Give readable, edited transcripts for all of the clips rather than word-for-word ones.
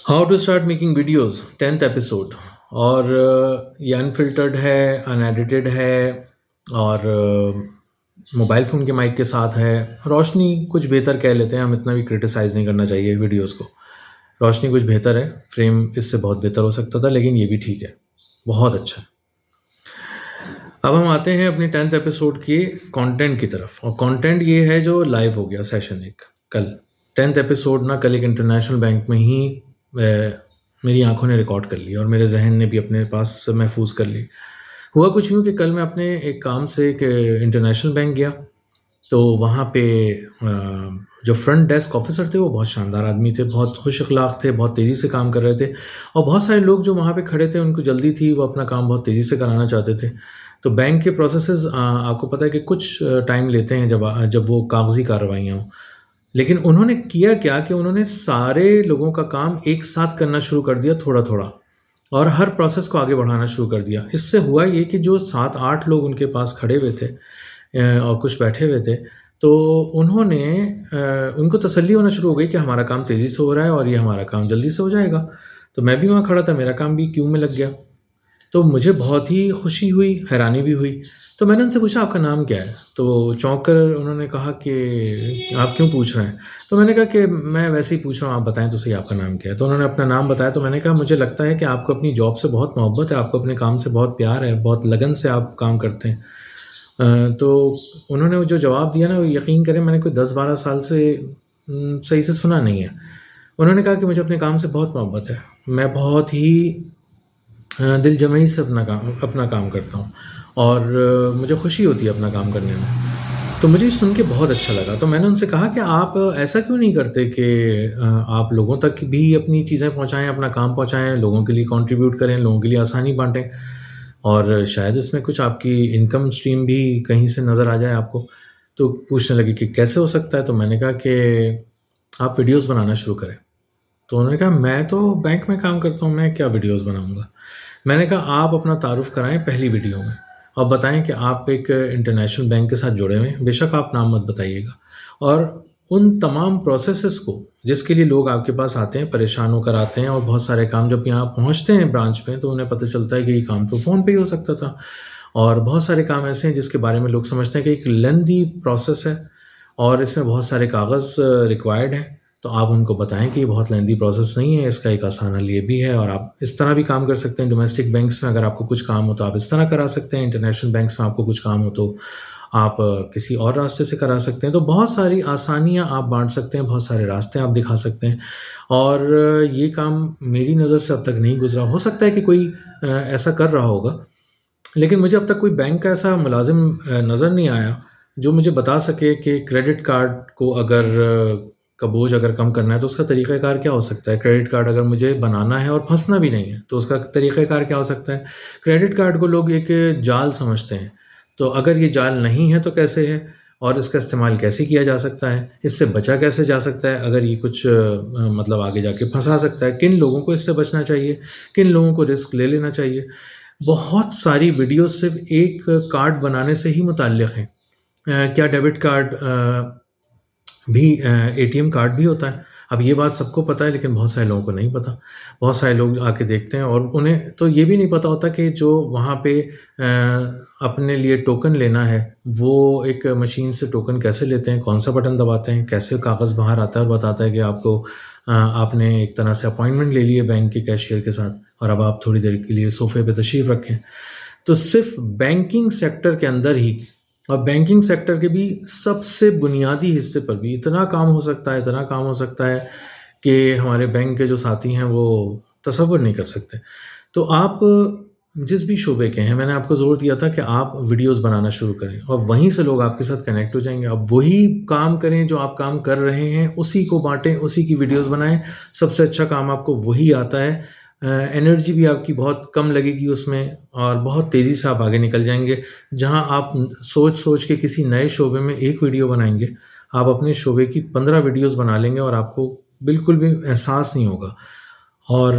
How to start making videos 10th episode. और ये unfiltered है, अनएडिटेड है और मोबाइल फ़ोन के माइक के साथ है। रोशनी कुछ बेहतर कह लेते हैं, हम इतना भी क्रिटिसाइज़ नहीं करना चाहिए वीडियोस को। रोशनी कुछ बेहतर है, फ्रेम इससे बहुत बेहतर हो सकता था, लेकिन ये भी ठीक है, बहुत अच्छा है। अब हम आते हैं अपने 10th एपिसोड के कंटेंट की तरफ, और कंटेंट ये है जो लाइव हो गया सेशन एक कल 10th एपिसोड ना, कल एक इंटरनेशनल बैंक में ही मेरी आंखों ने रिकॉर्ड कर लिया और मेरे जहन ने भी अपने पास महफूज कर ली। हुआ कुछ यूँ कि कल मैं अपने एक काम से एक इंटरनेशनल बैंक गया, तो वहाँ पे जो फ्रंट डेस्क ऑफिसर थे वो बहुत शानदार आदमी थे, बहुत खुश अखलाक थे, बहुत तेज़ी से काम कर रहे थे, और बहुत सारे लोग जो वहाँ पे खड़े थे उनको जल्दी थी, वो अपना काम बहुत तेज़ी से कराना चाहते थे। तो बैंक के प्रोसेसेस आपको पता है कि कुछ टाइम लेते हैं जब वो कागज़ी कार्रवाइयाँ हों। लेकिन उन्होंने किया क्या कि उन्होंने सारे लोगों का काम एक साथ करना शुरू कर दिया थोड़ा-थोड़ा, और हर प्रोसेस को आगे बढ़ाना शुरू कर दिया। इससे हुआ ये कि जो 7-8 लोग उनके पास खड़े हुए थे और कुछ बैठे हुए थे, तो उन्होंने उनको तसल्ली होना शुरू हो गई कि हमारा काम तेज़ी से हो रहा है और ये हमारा काम जल्दी से हो जाएगा। तो मैं भी वहाँ खड़ा था, मेरा काम भी क्यू में लग गया। तो मुझे बहुत ही खुशी हुई, हैरानी भी हुई। तो मैंने उनसे पूछा, आपका नाम क्या है? तो चौंक कर उन्होंने कहा कि आप क्यों पूछ रहे हैं? तो मैंने कहा कि मैं वैसे ही पूछ रहा हूँ, आप बताएँ तो सही आपका नाम क्या है? तो उन्होंने अपना नाम बताया, तो मैंने कहा मुझे लगता है कि आपको अपनी जॉब से बहुत मोहब्बत है, आपको अपने काम से बहुत प्यार है, बहुत लगन से आप काम करते हैं। तो उन्होंने वो जो जवाब दिया ना, वो यकीन करें मैंने कोई 10-12 साल से सही से सुना नहीं है। उन्होंने कहा कि मुझे अपने काम से बहुत मोहब्बत है। मैं बहुत ही दिल जमई से अपना काम करता हूँ, और मुझे खुशी होती है अपना काम करने में। तो मुझे सुन के बहुत अच्छा लगा। तो मैंने उनसे कहा कि आप ऐसा क्यों नहीं करते कि आप लोगों तक भी अपनी चीज़ें पहुँचाएँ, अपना काम पहुँचाएँ, लोगों के लिए कंट्रीब्यूट करें, लोगों के लिए आसानी बाँटें, और शायद उसमें कुछ आपकी इनकम स्ट्रीम भी कहीं से नज़र आ जाए आपको। तो पूछने लगे कि कैसे हो सकता है? तो मैंने कहा कि आप वीडियोज़ बनाना शुरू करें। तो उन्होंने कहा, मैं तो बैंक में काम करता हूँ, मैं क्या वीडियोज़ बनाऊँगा? मैंने कहा, आप अपना तारुफ़ कराएँ पहली वीडियो में, और बताएँ कि आप एक इंटरनेशनल बैंक के साथ जुड़े हुए हैं, बेशक आप नाम मत बताइएगा। और उन तमाम प्रोसेसेस को, जिसके लिए लोग आपके पास आते हैं, परेशान होकर आते हैं, और बहुत सारे काम जब यहाँ पहुँचते हैं ब्रांच में, तो उन्हें पता चलता है कि ये काम तो फ़ोन पे ही हो सकता था। और बहुत सारे काम ऐसे हैं जिसके बारे में लोग समझते हैं कि एक लेंथी प्रोसेस है और इसमें बहुत सारे कागज़ रिक्वायर्ड हैं। तो आप उनको बताएँ कि ये बहुत लेंथी प्रोसेस नहीं है, इसका एक आसान हल ये भी है, और आप इस तरह भी काम कर सकते हैं। डोमेस्टिक बैंक्स में अगर आपको कुछ काम हो तो आप इस तरह करा सकते हैं, इंटरनेशनल बैंक्स में आपको कुछ काम हो तो आप किसी और रास्ते से करा सकते हैं। तो बहुत सारी आसानियाँ आप बाँट सकते हैं, बहुत सारे रास्ते आप दिखा सकते हैं, और ये काम मेरी नज़र से अब तक नहीं गुज़रा। हो सकता है कि कोई ऐसा कर रहा होगा, लेकिन मुझे अब तक कोई बैंक का ऐसा मुलाज़िम नज़र नहीं आया, जो मुझे बता सके कि क्रेडिट कार्ड को अगर का बोझ अगर कम करना है, तो उसका तरीक़ाकार क्या हो सकता है? क्रेडिट कार्ड अगर मुझे बनाना है और फँसना भी नहीं है, तो उसका तरीक़ाकार क्या हो सकता है? क्रेडिट कार्ड को लोग एक जाल समझते हैं, तो अगर ये जाल नहीं है, तो कैसे है? और इसका इस्तेमाल कैसे किया जा सकता है? इससे बचा कैसे जा सकता है, अगर ये कुछ मतलब आगे जाके फँसा सकता है? किन लोगों को इससे बचना चाहिए? किन लोगों को रिस्क ले लेना चाहिए? बहुत सारी वीडियो सिर्फ़ एक कार्ड बनाने से ही मुतल्लिक़ हैं। क्या डेबिट कार्ड भी एटीएम कार्ड भी होता है? अब ये बात सबको पता है, लेकिन बहुत सारे लोगों को नहीं पता। बहुत सारे लोग आके देखते हैं और उन्हें तो ये भी नहीं पता होता कि जो वहाँ पे अपने लिए टोकन लेना है, वो एक मशीन से टोकन कैसे लेते हैं, कौन-सा बटन दबाते हैं, कैसे कागज़ बाहर आता है और बताता है कि आपको आपने एक तरह से अपॉइंटमेंट ले ली है बैंक के कैशियर के साथ, और अब आप थोड़ी देर के लिए सोफ़े पे तशरीफ़ रखें। तो सिर्फ़ बैंकिंग सेक्टर के अंदर ही, और बैंकिंग सेक्टर के भी सबसे बुनियादी हिस्से पर भी इतना काम हो सकता है, इतना काम हो सकता है कि हमारे बैंक के जो साथी हैं वो तसव्वुर नहीं कर सकते। तो आप जिस भी शोबे के हैं, मैंने आपको ज़ोर दिया था कि आप वीडियोज़ बनाना शुरू करें, और वहीं से लोग आपके साथ कनेक्ट हो जाएँगे। आप वही काम करें जो आप काम कर रहे हैं, उसी को बाँटें, उसी की वीडियोज़ बनाएँ। सबसे अच्छा काम आपको वही आता है। एनर्जी भी आपकी बहुत कम लगेगी उसमें, और बहुत तेज़ी से आप आगे निकल जाएँगे। जहाँ आप सोच-सोच के किसी नए शोबे में 1 वीडियो बनाएँगे, आप अपने शोबे की 15 वीडियोज़ बना लेंगे और आपको बिल्कुल भी एहसास नहीं होगा। और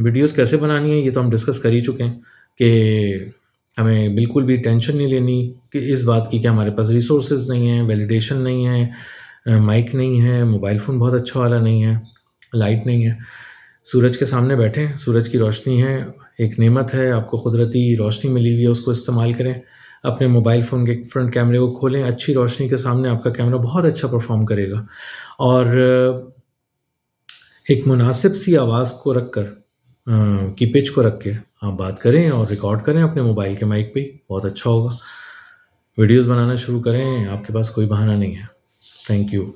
वीडियोज़ कैसे बनानी है, ये तो हम डिस्कस कर ही चुके हैं कि हमें बिल्कुल भी टेंशन नहीं लेनी कि इस बात की कि हमारे पास रिसोर्सेज़ नहीं हैं, वैलिडेशन नहीं है, माइक नहीं है, मोबाइल फ़ोन बहुत अच्छा वाला नहीं है। लाइट नहीं है, सूरज के सामने बैठे हैं, सूरज की रोशनी है, एक नेमत है, आपको कुदरती रोशनी मिली हुई है, उसको इस्तेमाल करें। अपने मोबाइल फ़ोन के फ्रंट कैमरे को खोलें, अच्छी रोशनी के सामने आपका कैमरा बहुत अच्छा परफ़ॉर्म करेगा और एक मुनासिब सी आवाज़ को रखकर की पिच को रख के आप बात करें और रिकॉर्ड करें अपने मोबाइल के माइक पे ही, बहुत अच्छा होगा। वीडियोज़ बनाना शुरू करें, आपके पास कोई बहाना नहीं है। Thank you.